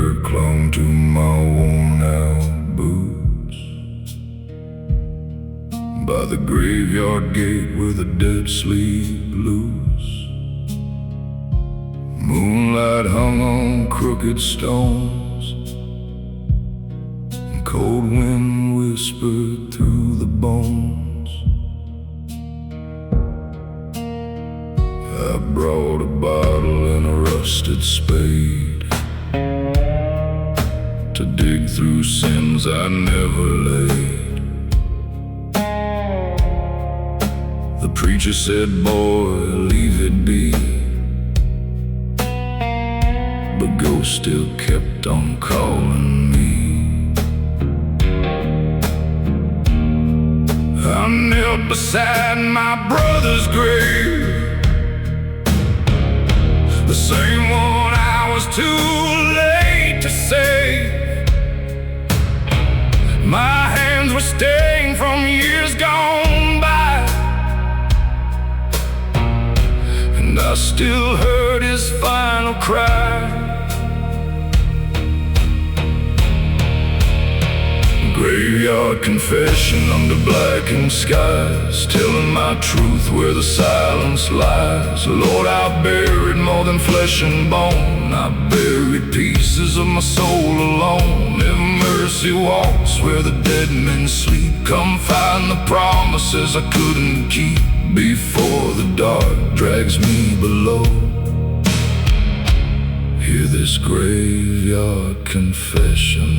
finger clung to my worn-out boots. By the graveyard gate where the dead sleep loose, moonlight hung on crooked stones, and cold wind whispered through the bones. I brought a bottle and a rusted spade to dig through sins I never laid. The preacher said, "Boy, leave it be," but ghosts still kept on calling me. I knelt beside my brother's grave, the same one I was too late to save. My hands were stained from years gone by, and I still heard his final cry. Graveyard confession under blackened skies, telling my truth where the silence lies. Lord, I buried more than flesh and bone. I buried pieces of my soul alone. If mercy walks where the dead men sleep, come find the promises I couldn't keep before the dark drags me below. Hear this graveyard confession.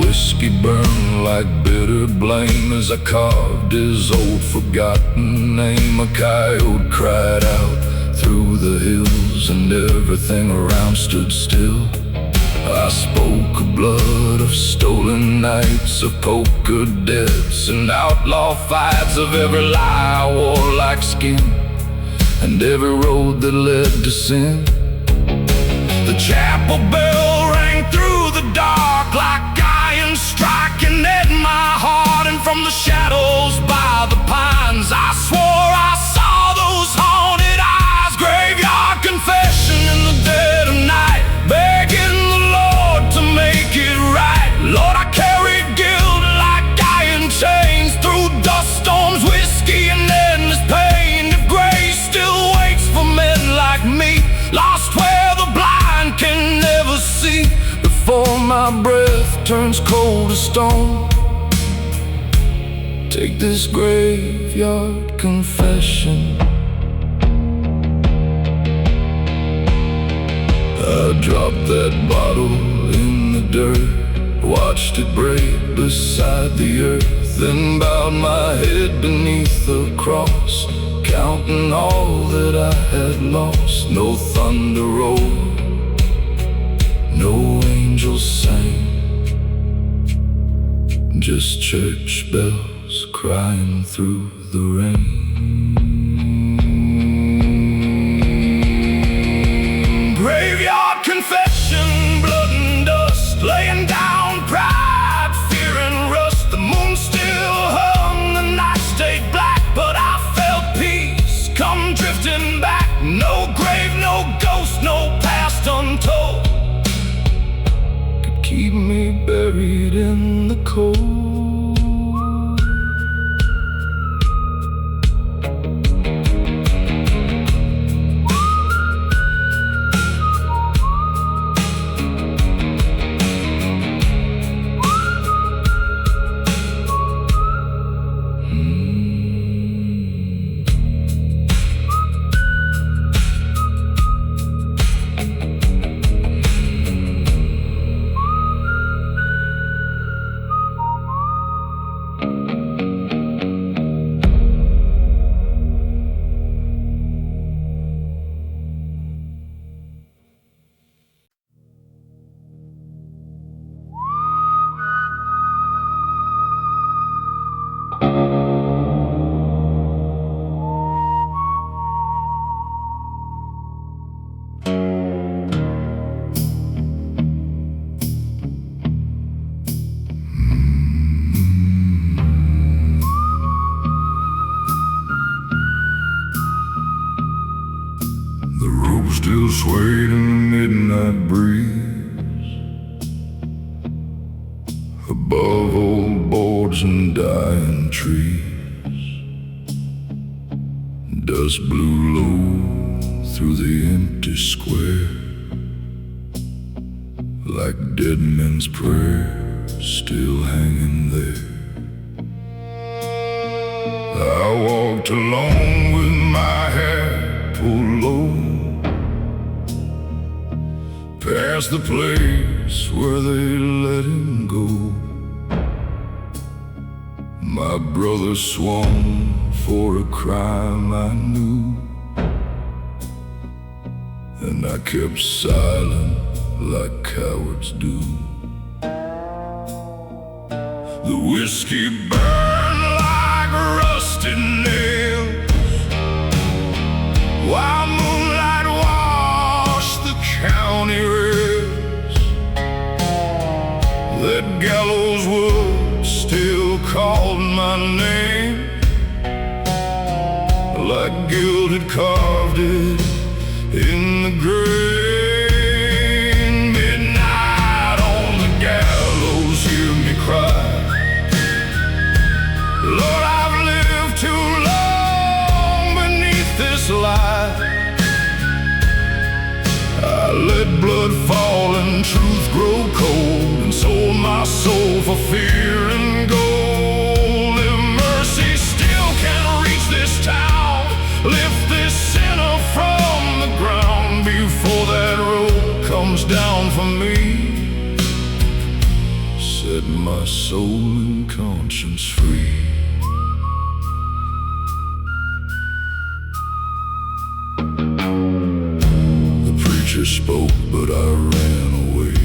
Whiskey burned like bitter blame as I carved his old forgotten name. A coyote cried out through the hills, and everything around stood still. I spoke of blood, of stolen nights, of poker debts and outlaw fights, of every lie I wore like skin, and every road that led to sin. The chapel bell rang through the dark like striking at my heart, and from the shadows by the pines I swore I saw those haunted eyes. Graveyard confession in the dead of night, begging the Lord to make it right. Lord, I carried guilt like iron chains through dust storms, whiskey and endless pain. If grace still waits for men like me, lost where the blind can never see, before my breath turns cold as stone, take this graveyard confession. I dropped that bottle in the dirt, watched it break beside the earth, then bowed my head beneath the cross, counting all that I had lost. No thunder rolled, no angels sang, just church bells crying through the rain. Graveyard confession, blood and dust, laying down pride, fear and rust. The moon still hung, the night stayed black, but I felt peace come drifting back. No grave, no ghost, no past untold keep me buried in the cold. still swayed in the midnight breeze. Above old boards and dying trees, dust blew low through the empty square, like dead men's prayers still hanging there. I walked alone with my hair pulled low, past the place where they let him go. My brother swung for a crime I knew, and I kept silent like cowards do. The whiskey burned like rusted nails, while moonlight washed the county rails. That gallows wood still called my name, like guilt had carved it in the grain. Midnight on the gallows, hear me cry, Lord, I've lived too long beneath this lie. I let blood fall and truth grow cold, and sold my soul for fear and gold. If mercy still can't reach this town, lift this sinner from the ground before that road comes down for me. Set my soul and conscience free. The preacher spoke, but I ran away.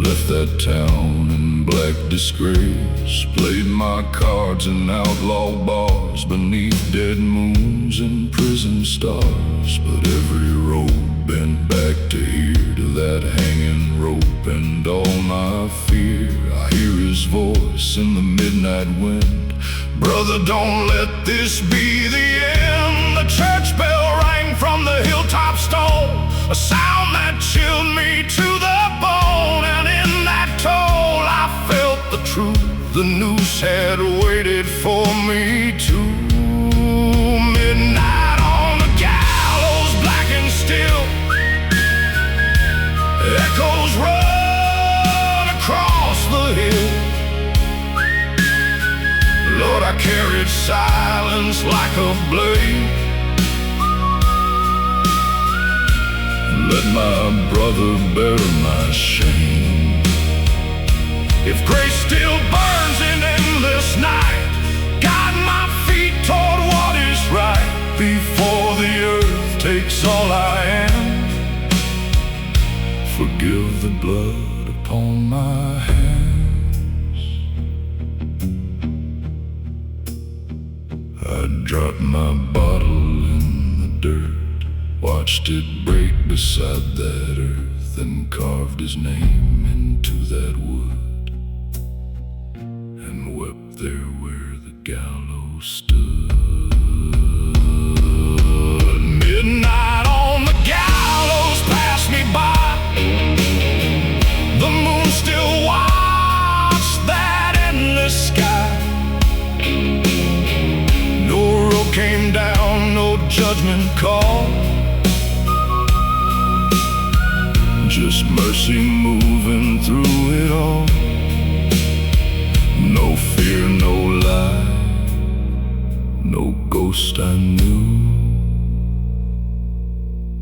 Left that town in black disgrace. Played my cards in outlaw bars, beneath dead moons and prison stars. But every road bent back to here, to that hanging rope and all my fear. I hear his voice in the midnight wind, brother, don't let this be the end. The church bell rang from the hilltop stone, a sound that chilled me to the bone. And in that toll I felt the truth, the noose had waited for me too. Midnight on the gallows, black and still, echoes run across the hill. Lord, I carried silence like a blade, let my brother bear my shame. If grace still burns in endless night, guide my feet toward what is right, before the earth takes all I am. Forgive the blood upon my hands. I dropped my bottle in the dirt, watched it break beside that earth, and carved his name into that wood, and wept there where the gallows stood. Midnight on the gallows passed me by, the moon still watched that endless sky. No rope came down, no judgment call, just mercy moving through it all. No fear, no lie, no ghost I knew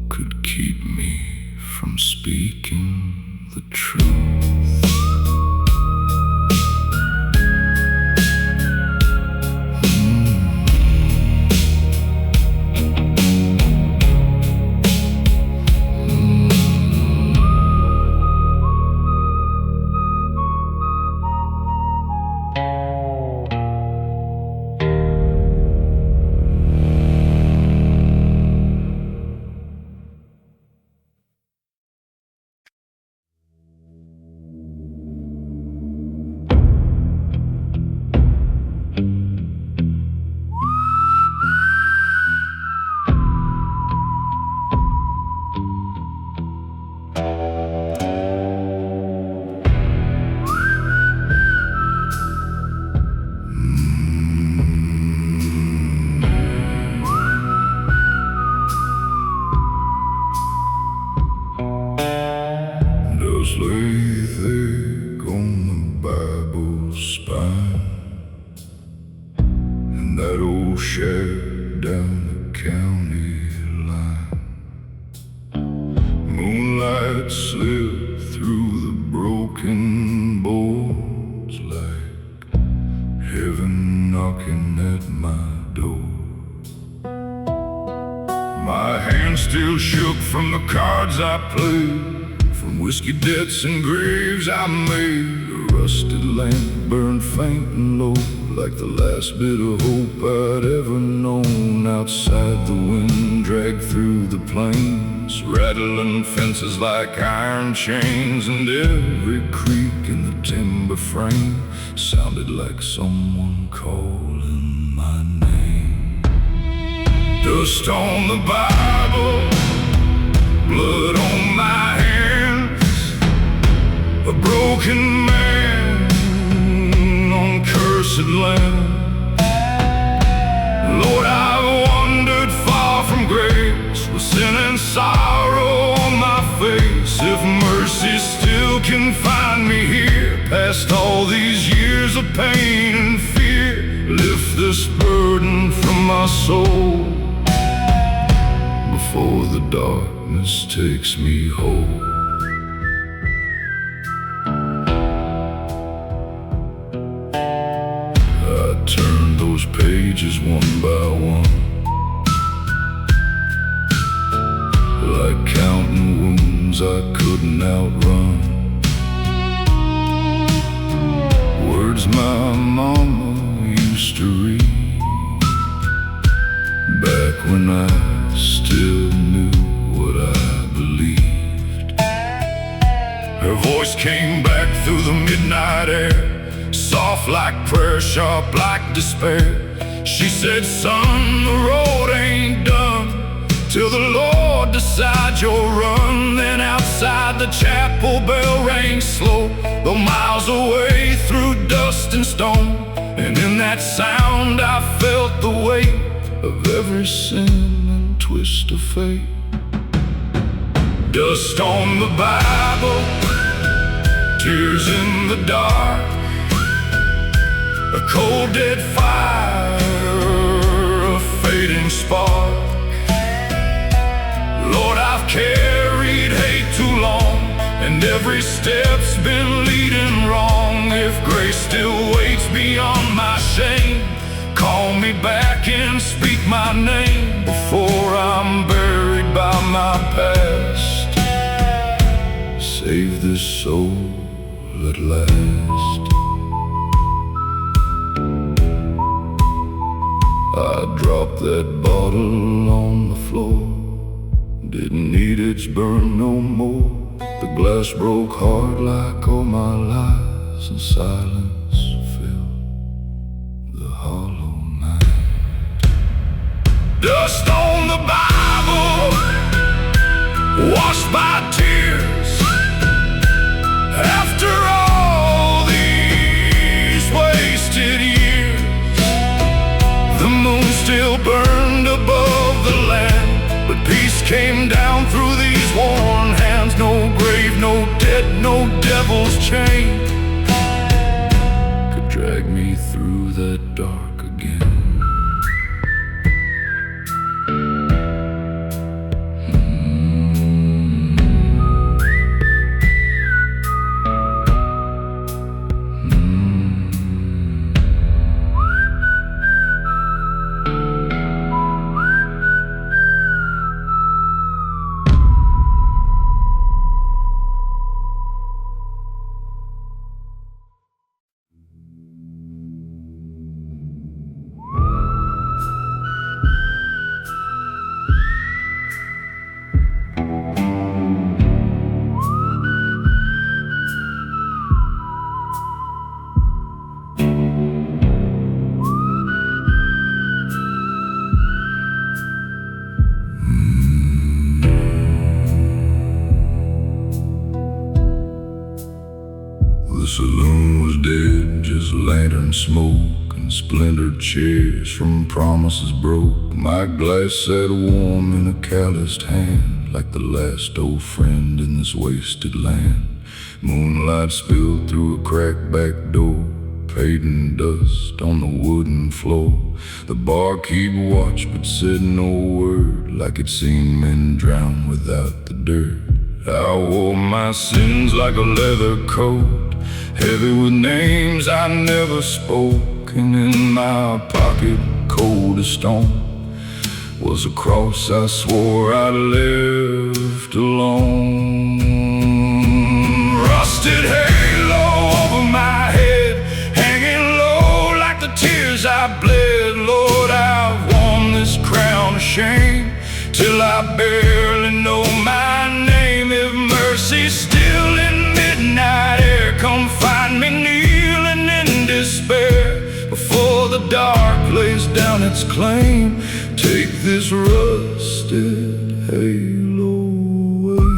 could keep me from speaking the truth. My hand still shook from the cards I played, from whiskey debts and graves I made. A rusted lamp burned faint and low, like the last bit of hope I'd ever known. Outside the wind dragged through the plains, rattling fences like iron chains, and every creak in the timber frame sounded like someone calling my name. Dust on the Bible, blood on my hands, a broken man on cursed land. Lord, I've wandered far from grace, with sin and sorrow on my face. If mercy still can find me here, past all these years of pain and fear, lift this burden from my soul before the darkness takes me whole. I turned those pages one by one, like counting wounds I couldn't outrun. Words my mama used to read, back when I still knew what I believed. Her voice came back through the midnight air, soft like prayer, sharp like despair. She said, son, the road ain't done till the Lord decides you'll run. Then outside the chapel bell rang slow, though miles away through dust and stone. And in that sound I felt the weight of every sin and twist of fate. Dust on the Bible, tears in the dark, a cold dead fire, a fading spark. Lord, I've carried hate too long, and every step's been leading wrong. If grace still waits beyond my shame, call me back and speak my name before I'm buried by my past. Save this soul at last. I dropped that bottle on the floor, didn't need its burn no more. The glass broke hard like all my lies, and silence filled the hollow night. Dust on the Bible, washed by tears. After all these wasted years, the moon still burned above the land, but peace came down through these worn hands. No grave, no dead, no devil's chain could drag me through that dark again. The saloon was dead, just lantern smoke and splintered chairs from promises broke. My glass sat warm in a calloused hand, like the last old friend in this wasted land. Moonlight spilled through a cracked back door, painting dust on the wooden floor. The barkeep watched but said no word, like it seen men drown without the dirt. I wore my sins like a leather coat, heavy with names I never spoke, and in my pocket cold as stone was a cross I swore I'd left alone. Rusted halo over my head, hanging low like the tears I bled. Lord, I've worn this crown of shame till I barely know my name. If mercy's still in midnight air, come find me kneeling in despair. Before the dark lays down its claim, take this rusted halo away.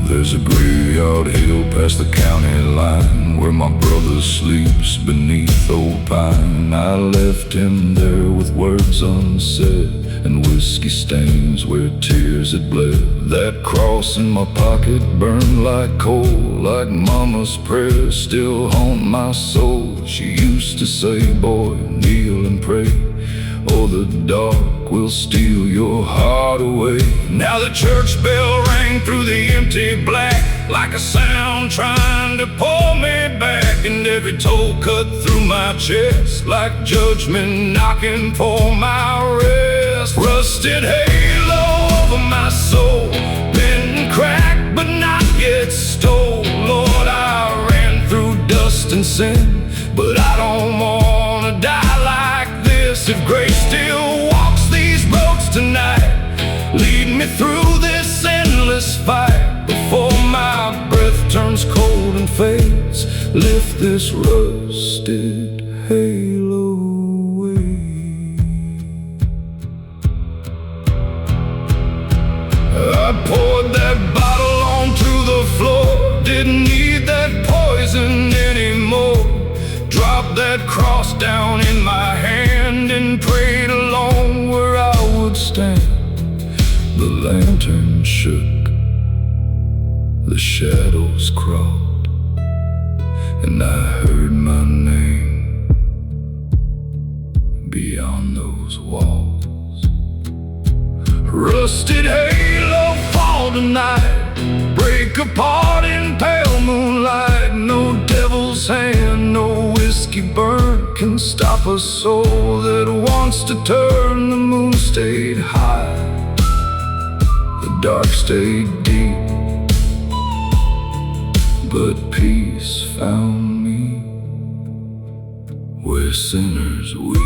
There's a graveyard hill past the county line where my brother sleeps beneath old pine. I left him there with words unsaid and whiskey stains where tears had bled. That cross in my pocket burned like coal, like mama's prayers still haunt my soul. She used to say, boy, kneel and pray, or the dark will steal your heart away. Now the church bell rang through the empty black, like a sound trying to pull me back. And every toe cut through my chest, like judgment knocking for my rest. Rusted halo over my soul, bent and cracked but not yet stole. Lord, I ran through dust and sin, but I don't wanna die like this. If grace still walks these roads tonight, lead me through this endless fight. Before my breath turns cold and fades, lift this rusted halo away. I poured that bottle onto the floor, didn't need that poison anymore. Dropped that cross down in my hand and prayed along where I would stand. The lantern shook, the shadows crawled, and I heard my name beyond those walls. Rusted halo fall tonight, break apart in pale moonlight. No devil's hand, no whiskey burn can stop a soul that wants to turn. The moon stayed high, the dark stayed deep, but peace found me where sinners weep.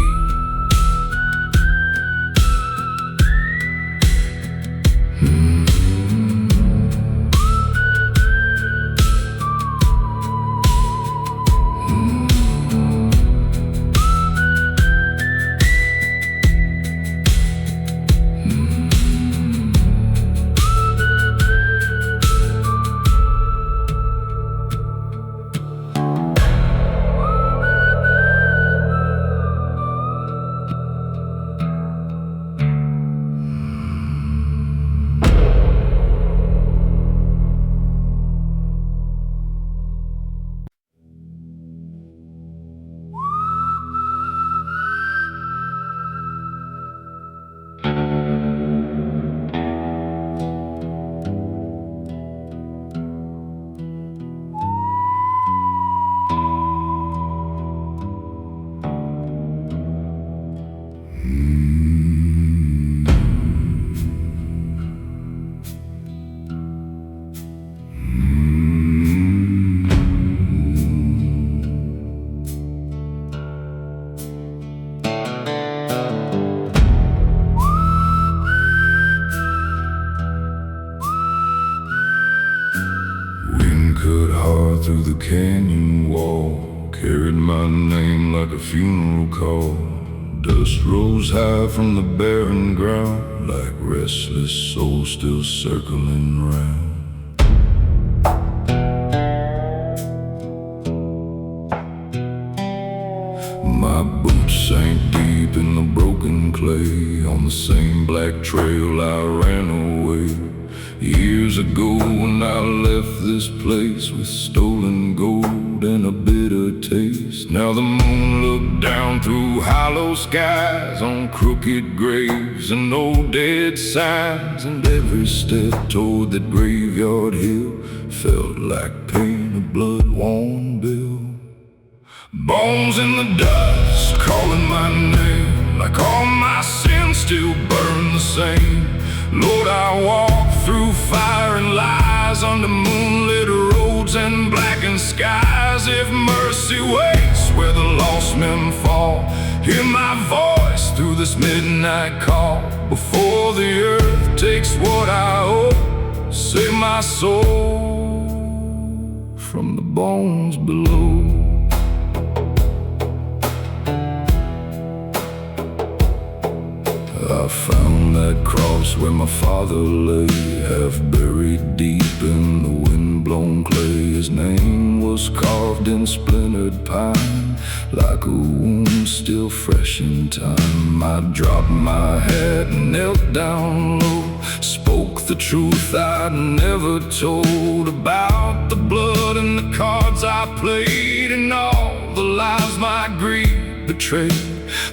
Cut hard through the canyon wall, carried my name like a funeral call. Dust rose high from the barren ground, like restless souls still circling round. My boots sank deep in the broken clay, on the same black trail I ran away. Years ago when I left this place with stolen gold and a bitter taste. Now the moon looked down through hollow skies on crooked graves and old dead signs, and every step toward that graveyard hill felt like pain, a blood-worn bill. Bones in the dust calling my name, like all my sins still burn the same. Lord, I walk through fire and lies, under moonlit roads and blackened skies. If mercy waits where the lost men fall, hear my voice through this midnight call. Before the earth takes what I owe, save my soul from the bones below. I found that cross where my father lay, half buried deep in the wind-blown clay. His name was carved in splintered pine, like a wound still fresh in time. I dropped my hat and knelt down low, spoke the truth I'd never told, about the blood and the cards I played, and all the lies my greed betrayed.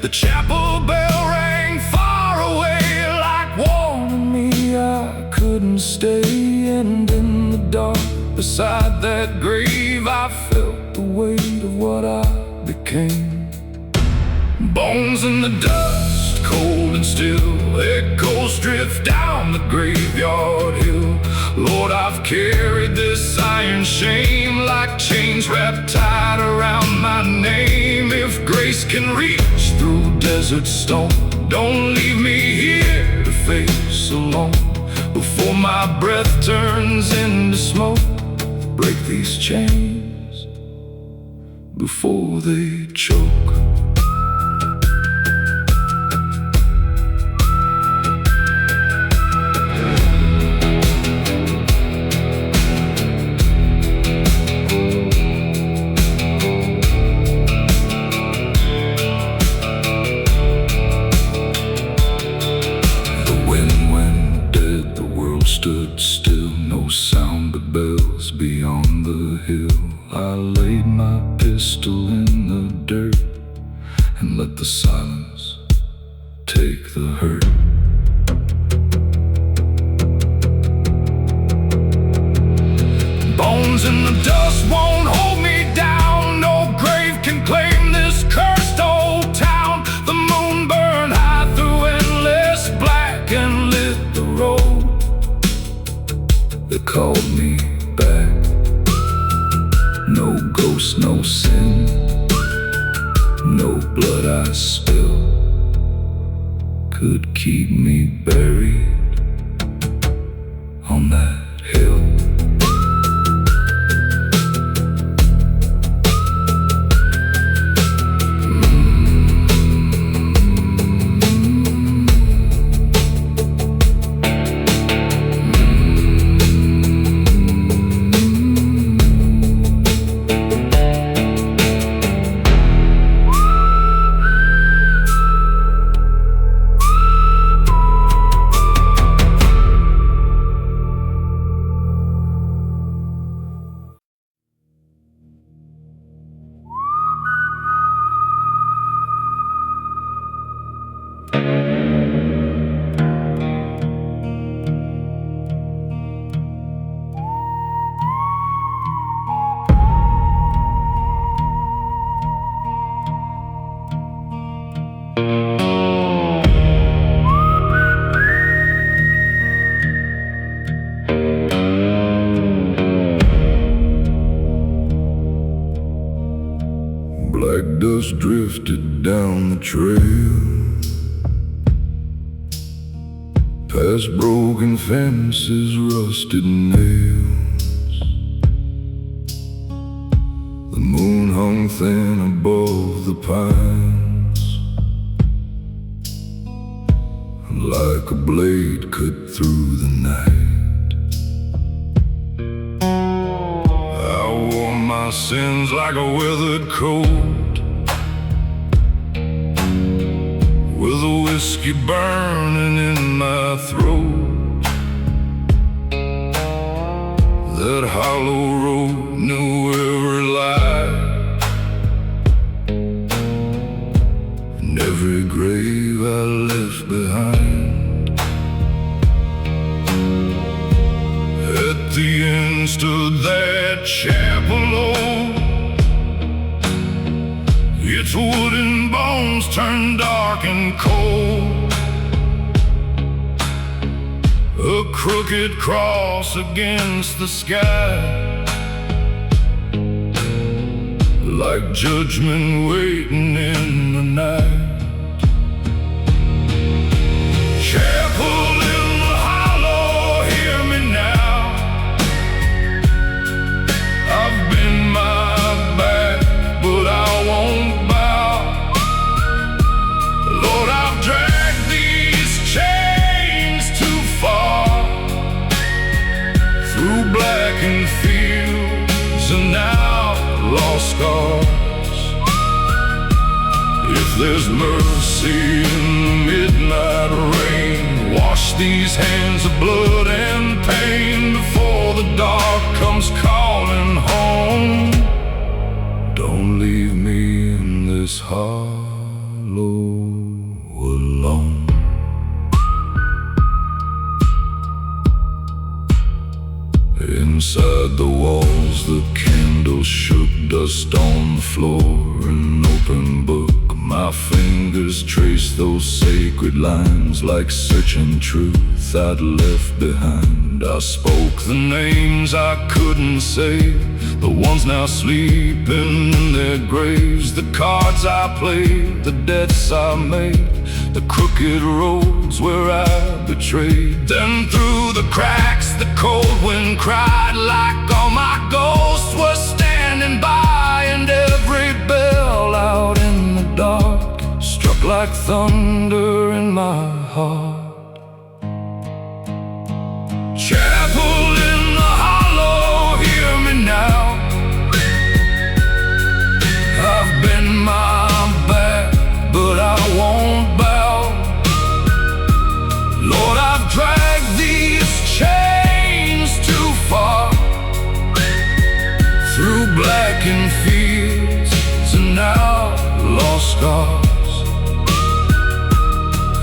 The chapel bell rang far away, like warning me I couldn't stay. And in the dark beside that grave, I felt the weight of what I became. Bones in the dust, cold and still, echoes drift down the graveyard hill. Lord, I've carried this iron shame, like chains wrapped tight around my name. If grace can reach through desert stone, don't leave me here to face alone. Before my breath turns into smoke, break these chains before they choke. Stood still, no sound but bells beyond the hill. I laid my pistol in the dirt and let the silence take the hurt. Bones in the dust won't hold me down, no grave can claim this cursed old town. The moon burned high through endless black and lit the road. They called me back. No ghost, no sin, no blood I spilled could keep me buried on that hill. Black dust drifted down the trail, past broken fences, rusted nails. The moon hung thin above the pines, like a blade cut through the night. I wore my sins like a weathered coat, with a whiskey burning in my throat. That hollow road knew every lie, and every grave I left behind. At the end stood that chapel old, its wooden bones turned dark and cold. A crooked cross against the sky, like judgment waiting in the night. Chapel in the hollow, hear me now. I've bent my back, but I won't bow. Lord, I've dragged these chains too far, through blackened fields and now lost scars. If there's mercy in the midnight rain, wash these hands of blood and pain before the dark comes calling home. Don't leave me in this hollow alone. Inside the walls, the candles shook, dust on the floor, an open book. My fingers traced those sacred lines, like searching truth I'd left behind. I spoke the names I couldn't say, the ones now sleeping in their graves. The cards I played, the debts I made, the crooked roads where I betrayed. Then through the cracks the cold wind cried, like all my ghosts were standing by. And every bell out in the dark struck like thunder in my heart. Chapel in the hollow, hear me now. I've bent my back, but I won't bow. Lord, I've dragged these chains too far, through blackened fields and now lost scars.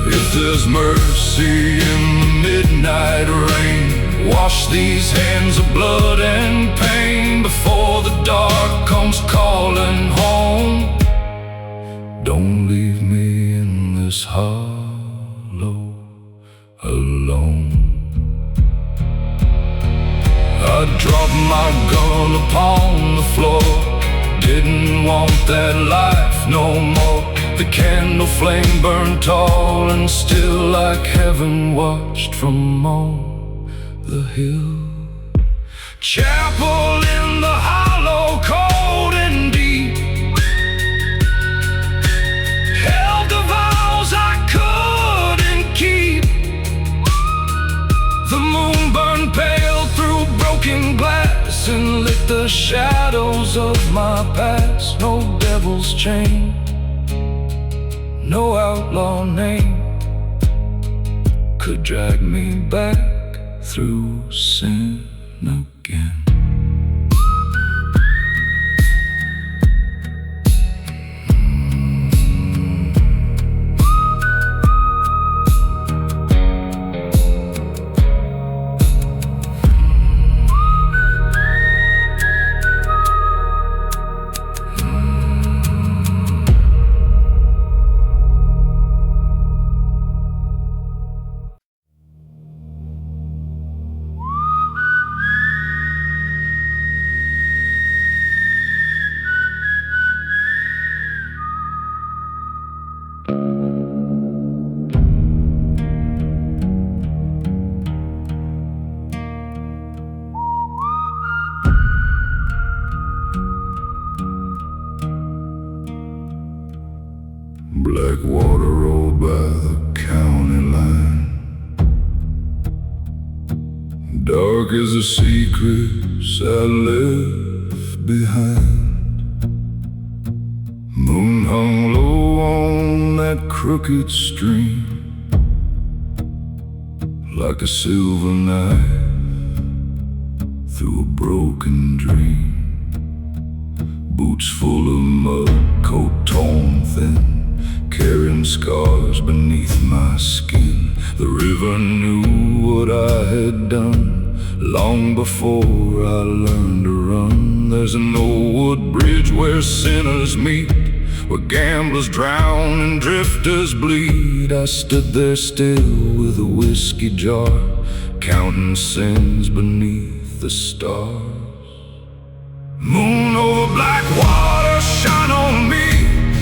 If there's mercy in the midnight rain, wash these hands of blood and pain before the dark comes calling home. Don't leave me in this hollow alone. I dropped my gun upon the floor, didn't want that life no more. The candle flame burned tall and still, like heaven watched from on the hill. Chapel in the hollow, cold and deep, held the vows I couldn't keep. The moon burned pale through broken glass and lit the shadows of my past. No devil's chain, no outlaw name could drag me back through sin again. Black water rolled by the county line, dark as the secrets I left behind. Moon hung low on that crooked stream, like a silver knife through a broken dream. Boots full of mud, coat torn thin, carrying scars beneath my skin. The river knew what I had done long before I learned to run. There's an old wood bridge where sinners meet, where gamblers drown and drifters bleed. I stood there still with a whiskey jar, counting sins beneath the stars. Moon over black water, shine on me.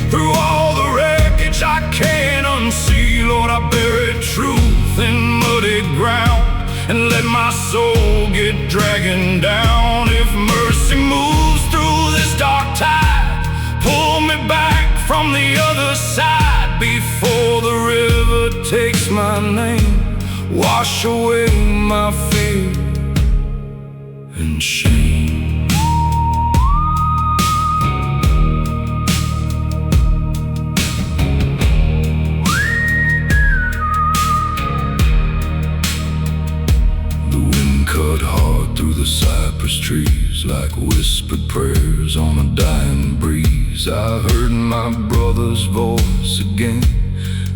Through all the wreckage I can't unsee, Lord, I buried truth in muddy ground and let my soul get dragging down. If mercy moves through this dark tide, pull me back from the other side before the river takes my name. Wash away my fear and shame. Cut hard through the cypress trees like whispered prayers on a dying breeze. I heard my brother's voice again,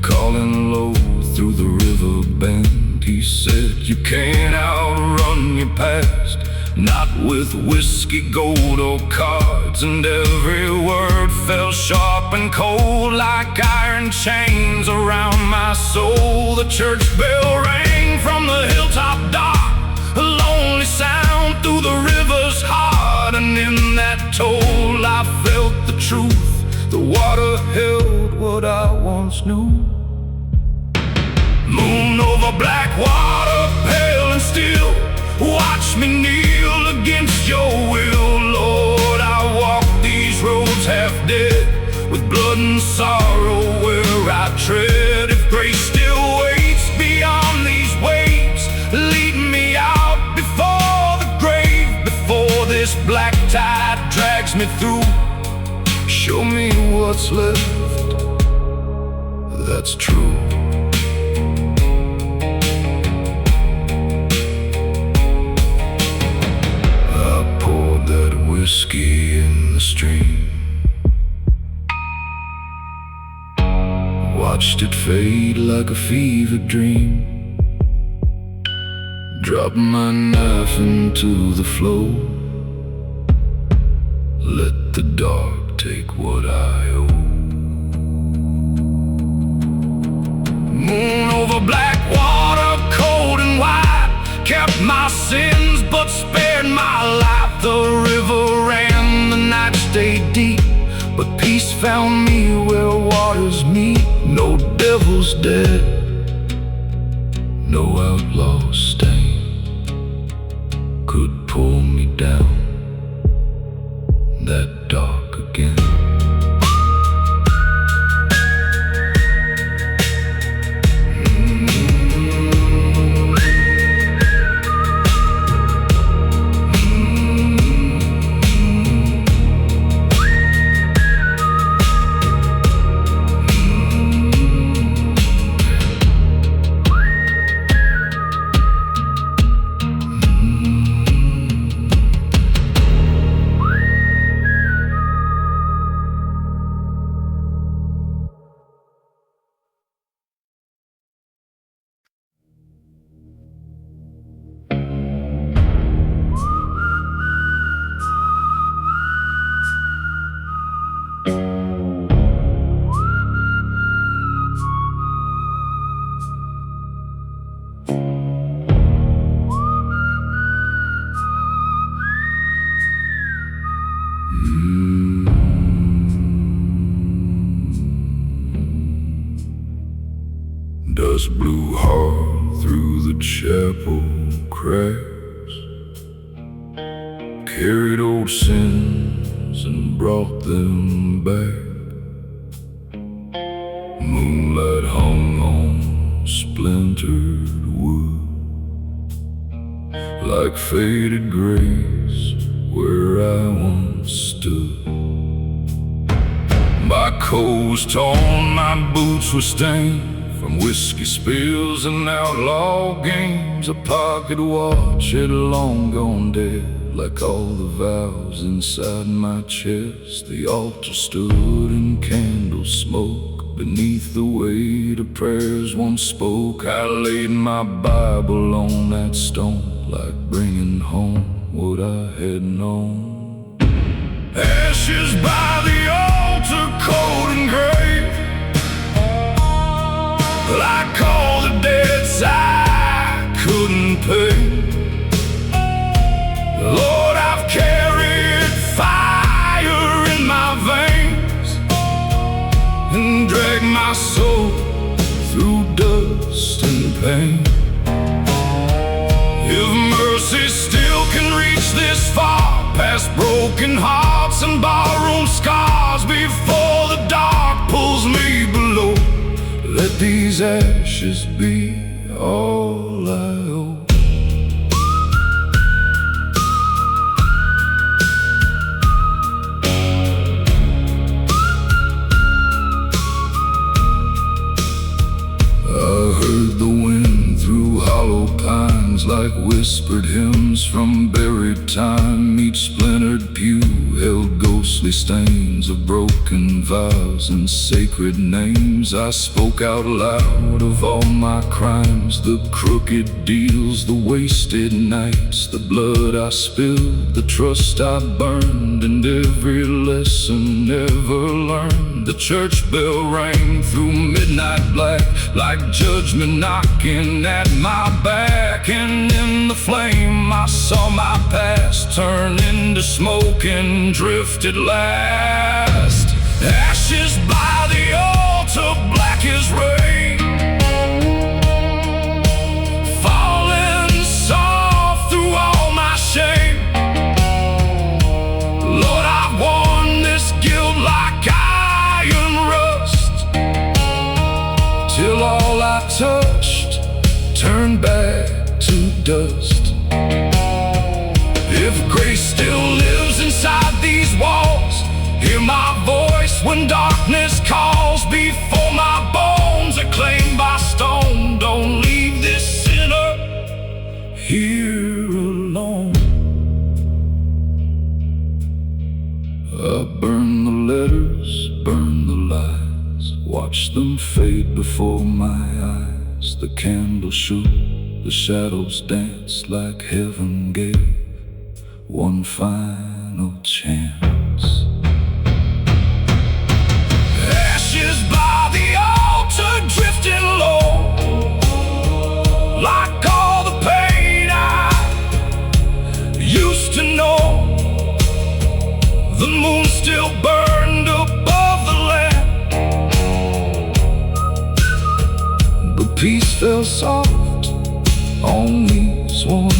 calling low through the river bend. He said, you can't outrun your past, not with whiskey, gold, or cards. And every word fell sharp and cold like iron chains around my soul. The church bell rang from the hilltop dark, a lonely sound through the river's heart. And in that toll I felt the truth. The water held what I once knew. Moon over black water, pale and still, watch me kneel against your will. Lord, I walk these roads half dead, with blood and sorrow where I tread. If grace still waits beyond these waves, lead me out before the grave, before this black tide drags me through. Show me what's left that's true. I poured that whiskey in the stream, watched it fade like a fevered dream. Drop my knife into the flow, let the dark take what I owe. Moon over black water, cold and white, kept my sins but spared my life. The river ran, the night stayed deep, but peace found me where waters meet. No devil's dead, no outlaw stain could pull me down that dark again. Dust blew hard through the chapel cracks, carried old sins and brought them back. Moonlight hung on splintered wood, like faded grace where I once stood. My coat was torn, my boots were stained from whiskey spills and outlaw games. A pocket watch had long gone dead, like all the vows inside my chest. The altar stood in candle smoke, beneath the weight of prayers once spoke. I laid my Bible on that stone, like bringing home what I had known. Ashes by the altar, cold and gray, like all the debts I couldn't pay. Lord, I've carried fire in my veins and dragged my soul through dust and pain. If mercy still can reach this far, past broken hearts and barroom scars, before the dark pulls me below, let these ashes be all I owe. I heard the wind through hollow pines, like whispered hymns from buried time. Each splintered pew held ghostly stains of broken vows and sacred names. I spoke out loud of all my crimes, the crooked deals, the wasted nights, the blood I spilled, the trust I burned, and every lesson never learned. The church bell rang through midnight black, like judgment knocking at my back. And in the flame I saw my past turn into smoke and drift at last. Ashes by the altar, black as rain, falling soft through all my shame. Lord, I've worn this guilt like iron rust, till all I touched turned back to dust. If grace still lives inside these walls, hear my voice when darkness calls. Before my bones are claimed by stone, don't leave this sinner here alone. I burn the letters, burn the lies, watch them fade before my eyes. The candle shook, the shadows dance, like heaven gave one final chance. Ashes by the altar, drifting low, like all the pain I used to know. The moon still burned above the land, but peace fell soft on these warm